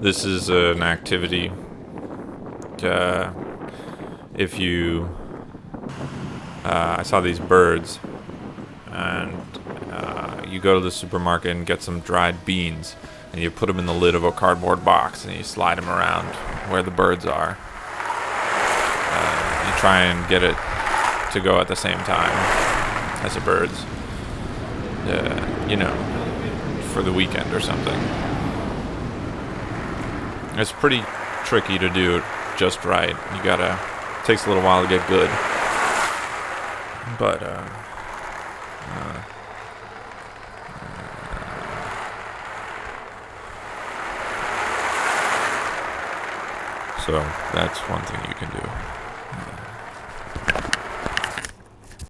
This is an activity. If you, I saw these birds, and you go to the supermarket and get some dried beans, and you put them in the lid of a cardboard box, and you slide them around where the birds are. You try and get it to go at the same time as the birds, for the weekend or something. It's pretty tricky to do it just right. It takes a little while to get good. But, so that's one thing you can do.